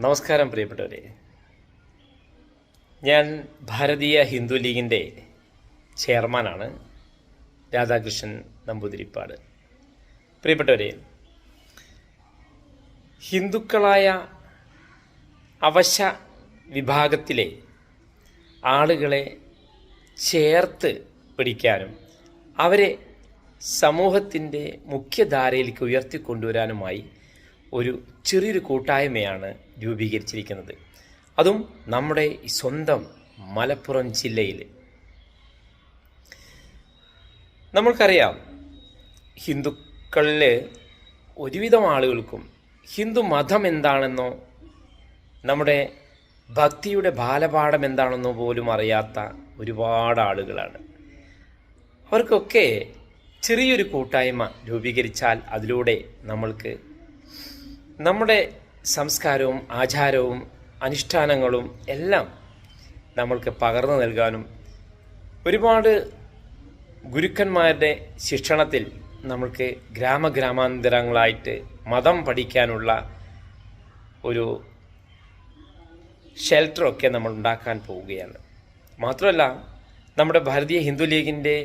നമസ്കാരം പ്രിയപ്പെട്ടവരെ. ഞാൻ ഭാരതീയ ഹിന്ദു ലീഗിൻ്റെ ചെയർമാനാണ് രാധാകൃഷ്ണൻ നമ്പൂതിരിപ്പാട്. പ്രിയപ്പെട്ടവരെ, ഹിന്ദുക്കളായ അവശ വിഭാഗത്തിലെ ആളുകളെ ചേർത്ത് പിടിക്കാനും അവരെ സമൂഹത്തിൻ്റെ മുഖ്യധാരയിലേക്ക് ഉയർത്തിക്കൊണ്ടുവരാനുമായി ഒരു ചെറിയൊരു കൂട്ടായ്മയാണ് രൂപീകരിച്ചിരിക്കുന്നത്. അതും നമ്മുടെ സ്വന്തം മലപ്പുറം ജില്ലയിൽ. നമ്മൾക്കറിയാം, ഹിന്ദുക്കളിൽ ഒരുവിധം ആളുകൾക്കും ഹിന്ദു മതം എന്താണെന്നോ നമ്മുടെ ഭക്തിയുടെ ബാലപാഠം എന്താണെന്നോ പോലും അറിയാത്ത ഒരുപാട് ആളുകളാണ്. അവർക്കൊക്കെ ചെറിയൊരു കൂട്ടായ്മ രൂപീകരിച്ചാൽ അതിലൂടെ നമ്മൾക്ക് നമ്മുടെ സംസ്കാരവും ആചാരവും അനുഷ്ഠാനങ്ങളും എല്ലാം നമ്മൾക്ക് പകർന്നു നൽകാനും ഒരുപാട് ഗുരുക്കന്മാരുടെ ശിക്ഷണത്തിൽ നമ്മൾക്ക് ഗ്രാമഗ്രാമാന്തരങ്ങളായിട്ട് മതം പഠിക്കാനുള്ള ഒരു ഷെൽട്ടറൊക്കെ നമ്മൾ ഉണ്ടാക്കാൻ പോവുകയാണ്. മാത്രമല്ല, നമ്മുടെ ഭാരതീയ ഹിന്ദു ലീഗിൻ്റെ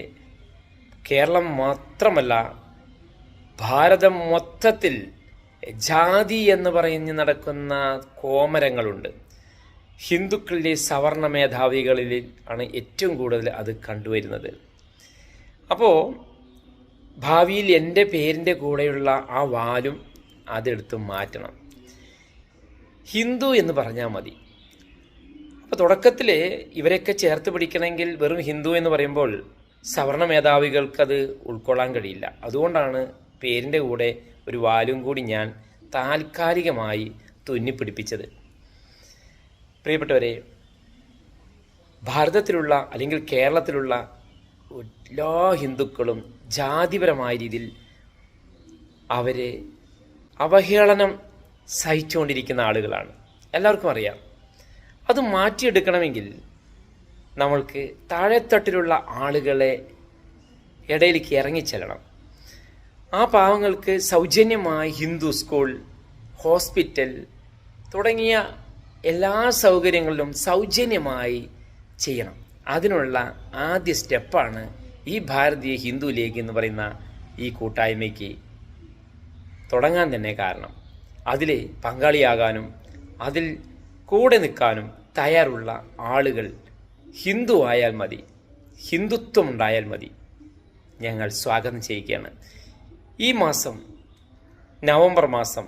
കേരളം മാത്രമല്ല, ഭാരതം മൊത്തത്തിൽ ജാതി എന്ന് പറഞ്ഞ് നടക്കുന്ന കോമരങ്ങളുണ്ട്. ഹിന്ദുക്കളിലെ സവർണ മേധാവികളിൽ ആണ് ഏറ്റവും കൂടുതൽ അത് കണ്ടുവരുന്നത്. അപ്പോൾ ഭാവിയിൽ എൻ്റെ പേരിൻ്റെ കൂടെയുള്ള ആ വാലും അതെടുത്ത് മാറ്റണം. ഹിന്ദു എന്ന് പറഞ്ഞാൽ മതി. അപ്പോൾ തുടക്കത്തിൽ ഇവരെയൊക്കെ ചേർത്ത് പിടിക്കണമെങ്കിൽ വെറും ഹിന്ദു എന്ന് പറയുമ്പോൾ സവർണ മേധാവികൾക്കത് ഉൾക്കൊള്ളാൻ കഴിയില്ല. അതുകൊണ്ടാണ് പേരിൻ്റെ കൂടെ ഒരു വാലും കൂടി ഞാൻ താൽക്കാലികമായി തുന്നിപ്പിടിപ്പിച്ചത്. പ്രിയപ്പെട്ടവരെ, ഭാരതത്തിലുള്ള അല്ലെങ്കിൽ കേരളത്തിലുള്ള എല്ലാ ഹിന്ദുക്കളും ജാതിപരമായ രീതിയിൽ അവരെ അവഹേളനം സഹിച്ചുകൊണ്ടിരിക്കുന്ന ആളുകളാണ്. എല്ലാവർക്കും അറിയാം. അത് മാറ്റിയെടുക്കണമെങ്കിൽ നമ്മൾക്ക് താഴെത്തട്ടിലുള്ള ആളുകളെ ഇടയിലേക്ക് ഇറങ്ങിച്ചെല്ലണം. ആ പാവങ്ങൾക്ക് സൗജന്യമായി ഹിന്ദു സ്കൂൾ, ഹോസ്പിറ്റൽ തുടങ്ങിയ എല്ലാ സൗകര്യങ്ങളിലും സൗജന്യമായി ചെയ്യണം. അതിനുള്ള ആദ്യ സ്റ്റെപ്പാണ് ഈ ഭാരതീയ ഹിന്ദു ലീഗ് എന്ന് പറയുന്ന ഈ കൂട്ടായ്മയ്ക്ക് തുടങ്ങാൻ തന്നെ കാരണം. അതിൽ പങ്കാളിയാകാനും അതിൽ കൂടെ നിൽക്കാനും തയ്യാറുള്ള ആളുകൾ ഹിന്ദു ആയാൽ മതി, ഹിന്ദുത്വം ഉണ്ടായാൽ മതി. ഞങ്ങൾ സ്വാഗതം ചെയ്യുകയാണ്. ഈ മാസം, നവംബർ മാസം